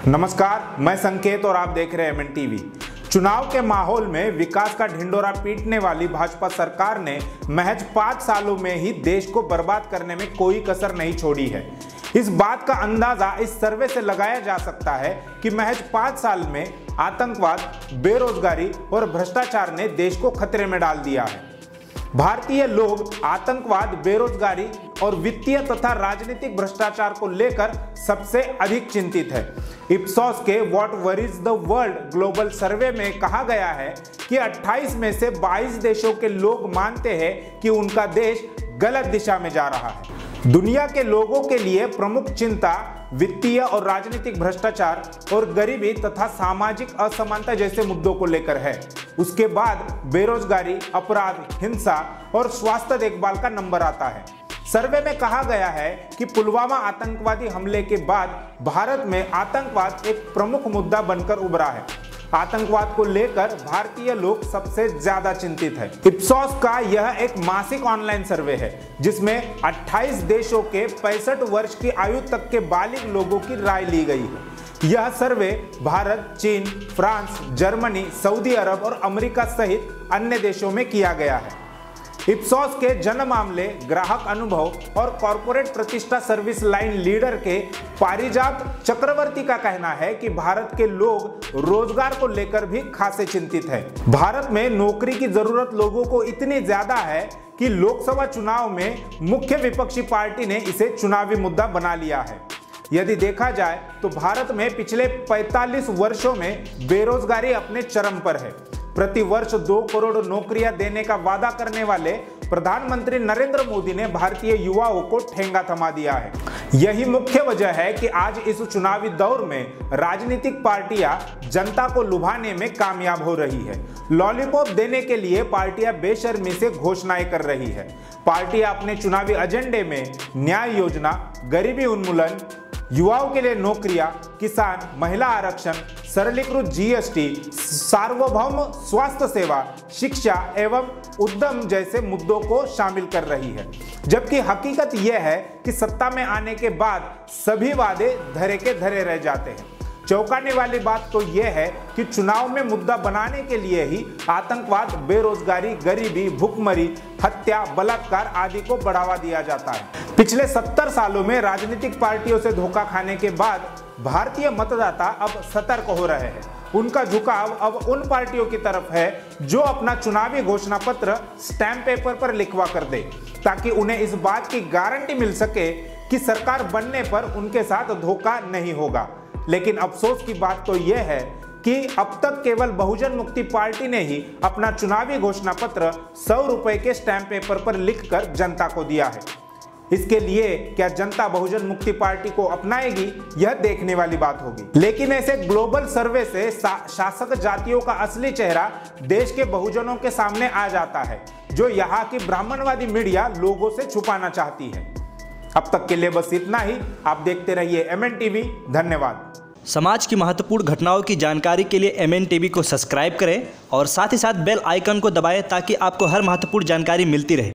नमस्कार, मैं संकेत और आप देख रहे हैं एमएन टीवी। चुनाव के माहौल में विकास का ढिंडोरा पीटने वाली भाजपा सरकार ने महज 5 सालों में ही देश को बर्बाद करने में कोई कसर नहीं छोड़ी है। इस बात का अंदाजा इस सर्वे से लगाया जा सकता है कि महज 5 साल में आतंकवाद, बेरोजगारी और भ्रष्टाचार ने देश को खतरे में डाल दिया है। भारतीय लोग आतंकवाद, बेरोजगारी और वित्तीय तथा राजनीतिक भ्रष्टाचार को लेकर सबसे अधिक चिंतित है। इप्सोस के what worries the world global survey में कहा गया है कि 28 में से 22 देशों के लोग मानते हैं कि उनका देश गलत दिशा में जा रहा है। दुनिया के लोगों के लिए प्रमुख चिंता वित्तीय और राजनीतिक भ्रष्टाचार और गरीबी तथा सामाजिक असमानता जैसे मुद्दों को लेकर है। उसके बाद बेरोजगारी, अपराध, हिंसा और स्वास्थ्य देखभाल का नंबर आता है। सर्वे में कहा गया है कि पुलवामा आतंकवादी हमले के बाद भारत में आतंकवाद एक प्रमुख मुद्दा बनकर उभरा है। आतंकवाद को लेकर भारतीय लोग सबसे ज्यादा चिंतित हैं। इप्सोस का यह एक मासिक ऑनलाइन सर्वे है जिसमें 28 देशों के 65 वर्ष की आयु तक के बालिग लोगों की राय ली गई है। यह सर्वे भारत, चीन, फ्रांस, जर्मनी, सऊदी अरब और अमेरिका सहित अन्य देशों में किया गया है। इप्सोस के जन मामले, ग्राहक अनुभव और कॉरपोरेट प्रतिष्ठा सर्विस लाइन लीडर के पारिजात चक्रवर्ती का कहना है कि भारत के लोग रोजगार को लेकर भी खासे चिंतित हैं। भारत में नौकरी की जरूरत लोगों को इतनी ज्यादा है कि लोकसभा चुनाव में मुख्य विपक्षी पार्टी ने इसे चुनावी मुद्दा बना लिया है। यदि देखा जाए तो भारत में पिछले 45 वर्षों में बेरोजगारी अपने चरम पर है। प्रति वर्ष 2 करोड़ नौकरियां देने का वादा करने वाले प्रधानमंत्री नरेंद्र मोदी ने भारतीय युवाओं को ठेंगा थमा दिया है। यही मुख्य वजह है कि आज इस चुनावी दौर में राजनीतिक पार्टियां जनता को लुभाने में कामयाब हो रही है। लॉलीपॉप देने के लिए पार्टियां बेशर्मी से घोषणाएं कर रही है। पार्टियां अपने चुनावी एजेंडे में न्याय योजना, गरीबी उन्मूलन, युवाओं के लिए नौकरियां, किसान, महिला आरक्षण, सरलीकृत जीएसटी, सार्वभौम स्वास्थ्य सेवा, शिक्षा एवं उद्यम जैसे मुद्दों को शामिल कर रही है। जबकि हकीकत यह है कि सत्ता में आने के बाद सभी वादे धरे के धरे रह जाते हैं। चौंकाने वाली बात तो यह है कि चुनाव में मुद्दा बनाने के लिए ही आतंकवाद, बेरोजगारी, गरीबी, भुखमरी, हत्या, बलात्कार आदि को बढ़ावा दिया जाता है। पिछले 70 सालों में राजनीतिक पार्टियों से धोखा खाने के बाद भारतीय मतदाता अब सतर्क हो रहे हैं। उनका झुकाव अब उन पार्टियों की तरफ है जो अपना चुनावी घोषणा पत्र स्टैंप पेपर पर लिखवा कर दे, ताकि उन्हें इस बात की गारंटी मिल सके कि सरकार बनने पर उनके साथ धोखा नहीं होगा। लेकिन अफसोस की बात तो यह है कि अब तक केवल बहुजन मुक्ति पार्टी ने ही अपना चुनावी घोषणा पत्र 100 रुपए के स्टैंप पेपर पर लिखकर जनता को दिया है। इसके लिए क्या जनता बहुजन मुक्ति पार्टी को अपनाएगी, यह देखने वाली बात होगी। लेकिन ऐसे ग्लोबल सर्वे से शासक जातियों का असली चेहरा देश के बहुजनों के सामने आ जाता है, जो यहाँ की ब्राह्मणवादी मीडिया लोगों से छुपाना चाहती है। अब तक के लिए बस इतना ही। आप देखते रहिए एमएन टीवी। धन्यवाद। समाज की महत्वपूर्ण घटनाओं की जानकारी के लिए एमएन टीवी को सब्सक्राइब करें और साथ ही साथ बेल आइकन को दबाएं ताकि आपको हर महत्वपूर्ण जानकारी मिलती रहे।